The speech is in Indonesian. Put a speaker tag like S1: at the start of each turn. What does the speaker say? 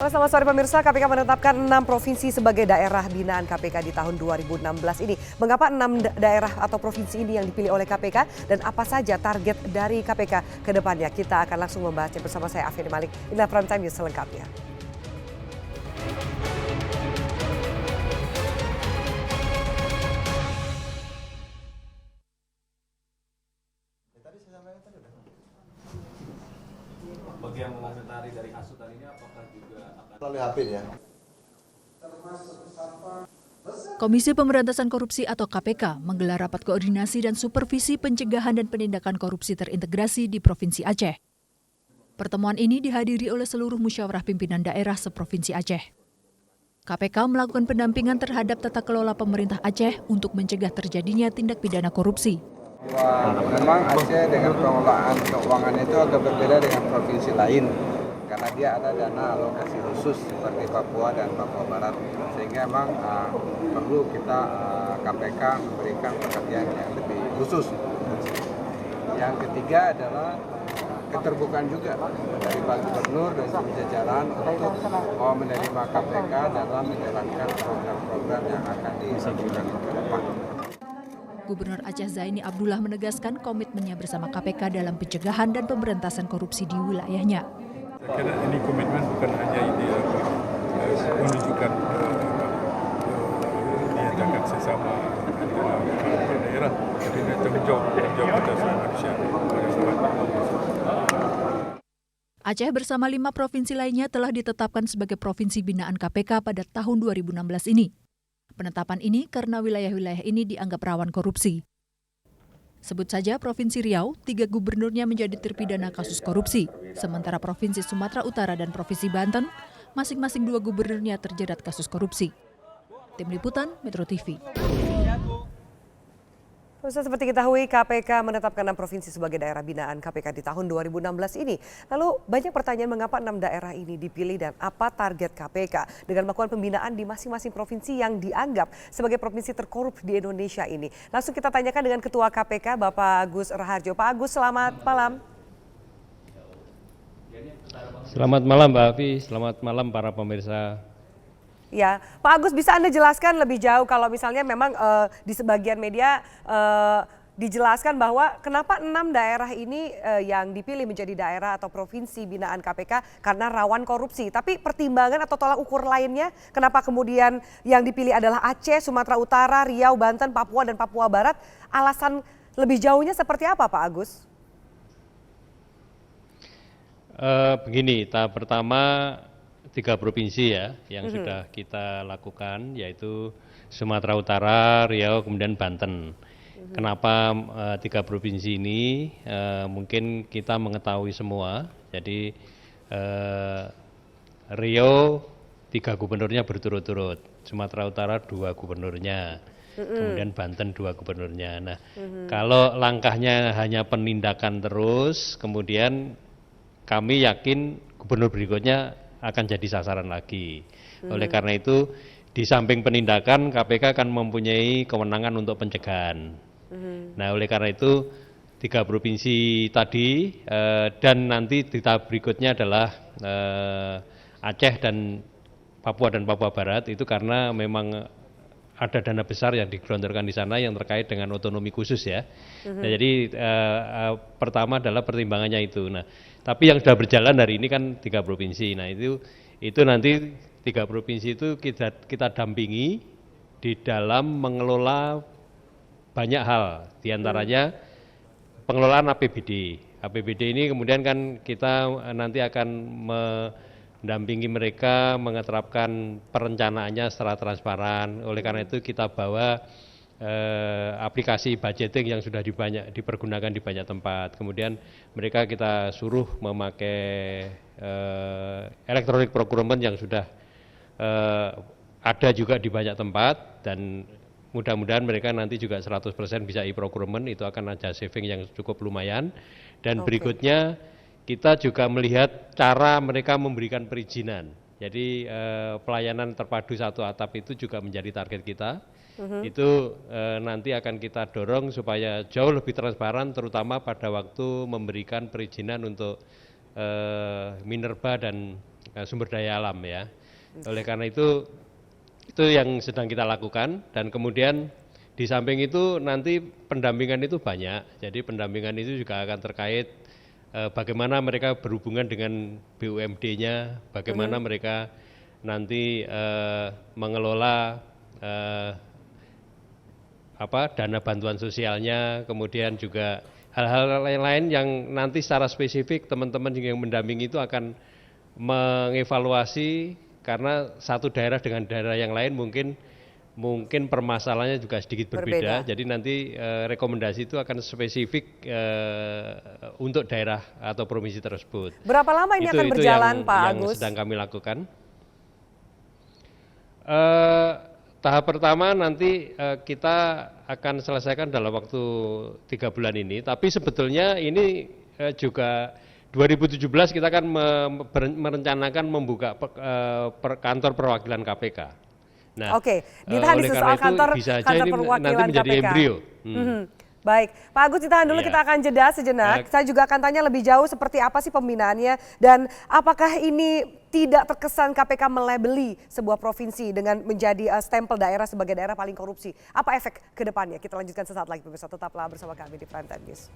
S1: Halo, selamat sore pemirsa. KPK menetapkan 6 provinsi sebagai daerah binaan KPK di tahun 2016 ini. Mengapa 6 daerah atau provinsi ini yang dipilih oleh KPK dan apa saja target dari KPK ke depannya? Kita akan langsung membahasnya bersama saya Afeni Malik. Inilah Prime Time News selengkapnya.
S2: Bagi yang mengomentari dari hasutan ini apakah juga akan
S3: melalui HP ya?
S4: Komisi Pemberantasan Korupsi atau KPK menggelar rapat koordinasi dan supervisi pencegahan dan penindakan korupsi terintegrasi di Provinsi Aceh. Pertemuan ini dihadiri oleh seluruh musyawarah pimpinan daerah seprovinsi Aceh. KPK melakukan pendampingan terhadap tata kelola pemerintah Aceh untuk mencegah terjadinya tindak pidana korupsi.
S5: Memang Aceh dengan pengelolaan keuangan itu agak berbeda dengan provinsi lain karena dia ada dana alokasi khusus seperti Papua dan Papua Barat, sehingga memang perlu kita KPK memberikan perhatian yang lebih khusus. Yang ketiga adalah keterbukaan juga dari Pak Gubernur dan seluruh jajaran untuk mau menerima KPK dalam menjalankan program-program yang akan disampaikan ke depan.
S4: Gubernur Aceh Zaini Abdullah menegaskan komitmennya bersama KPK dalam pencegahan dan pemberantasan korupsi di wilayahnya.
S6: Saya kira ini komitmen bukan hanya ini menunjukkan niatan sesama antara daerah, tapi tanggung jawab atas manusia.
S4: Aceh bersama 5 provinsi lainnya telah ditetapkan sebagai provinsi binaan KPK pada tahun 2016 ini. Penetapan ini karena wilayah-wilayah ini dianggap rawan korupsi. Sebut saja Provinsi Riau, 3 gubernurnya menjadi terpidana kasus korupsi, sementara Provinsi Sumatera Utara dan Provinsi Banten, masing-masing 2 gubernurnya terjerat kasus korupsi. Tim Liputan, Metro TV.
S1: Seperti diketahui, KPK menetapkan 6 provinsi sebagai daerah binaan KPK di tahun 2016 ini. Lalu banyak pertanyaan mengapa 6 daerah ini dipilih dan apa target KPK dengan melakukan pembinaan di masing-masing provinsi yang dianggap sebagai provinsi terkorup di Indonesia ini. Langsung kita tanyakan dengan Ketua KPK, Bapak Agus Raharjo. Pak Agus, selamat malam.
S7: Selamat malam Mbak Afi, selamat malam para pemirsa.
S1: Ya, Pak Agus, bisa Anda jelaskan lebih jauh kalau misalnya memang di sebagian media dijelaskan bahwa kenapa 6 daerah ini yang dipilih menjadi daerah atau provinsi binaan KPK karena rawan korupsi. Tapi pertimbangan atau tolak ukur lainnya kenapa kemudian yang dipilih adalah Aceh, Sumatera Utara, Riau, Banten, Papua, dan Papua Barat. Alasan lebih jauhnya seperti apa Pak Agus?
S7: Begini, tahap pertama 3 provinsi ya yang sudah kita lakukan, yaitu Sumatera Utara, Riau, kemudian Banten. Kenapa 3 provinsi ini? Mungkin kita mengetahui semua. Jadi Riau 3 gubernurnya berturut-turut, Sumatera Utara 2 gubernurnya, kemudian Banten 2 gubernurnya. Nah, kalau langkahnya hanya penindakan terus, kemudian kami yakin gubernur berikutnya akan jadi sasaran lagi. Oleh karena itu, di samping penindakan, KPK akan mempunyai kewenangan untuk pencegahan. Nah, oleh karena itu, 3 provinsi tadi dan nanti di tahap berikutnya adalah Aceh dan Papua Barat, itu karena memang ada dana besar yang digelontorkan di sana yang terkait dengan otonomi khusus ya. Nah, jadi pertama adalah pertimbangannya itu. Nah, tapi yang sudah berjalan hari ini kan 3 provinsi. Nah, itu nanti 3 provinsi itu kita dampingi di dalam mengelola banyak hal. Di antaranya pengelolaan APBD. APBD ini kemudian kan kita nanti akan mendampingi mereka mengeterapkan perencanaannya secara transparan. Oleh karena itu kita bawa aplikasi budgeting yang sudah dipergunakan di banyak tempat. Kemudian mereka kita suruh memakai electronic procurement yang sudah ada juga di banyak tempat, dan mudah-mudahan mereka nanti juga 100% bisa e-procurement. Itu akan ada saving yang cukup lumayan. Dan berikutnya kita juga melihat cara mereka memberikan perizinan. Jadi pelayanan terpadu satu atap itu juga menjadi target kita. Itu nanti akan kita dorong supaya jauh lebih transparan, terutama pada waktu memberikan perizinan untuk minerba dan sumber daya alam ya. Oleh karena itu yang sedang kita lakukan, dan kemudian di samping itu nanti pendampingan itu banyak. Jadi pendampingan itu juga akan terkait bagaimana mereka berhubungan dengan BUMD-nya, bagaimana mereka nanti mengelola dana bantuan sosialnya, kemudian juga hal-hal lain-lain yang nanti secara spesifik teman-teman yang mendampingi itu akan mengevaluasi, karena satu daerah dengan daerah yang lain mungkin permasalahannya juga sedikit berbeda. Jadi nanti rekomendasi itu akan spesifik untuk daerah atau provinsi tersebut.
S1: Berapa lama ini akan berjalan, Pak Agus?
S7: Yang sedang kami lakukan. Tahap pertama nanti kita akan selesaikan dalam waktu 3 bulan ini. Tapi sebetulnya ini juga 2017 kita akan merencanakan membuka kantor perwakilan KPK. Nah,
S1: oke, ditahan di soal kantor perwakilan
S7: nanti menjadi
S1: KPK.
S7: embrio.
S1: Baik, Pak Agus ditahan dulu, kita akan jeda sejenak. Saya juga akan tanya lebih jauh seperti apa sih pembinaannya dan apakah ini tidak terkesan KPK melabeli sebuah provinsi dengan menjadi stempel daerah sebagai daerah paling korupsi. Apa efek ke depannya? Kita lanjutkan sesaat lagi pemirsa, tetaplah bersama kami di Prime Time News.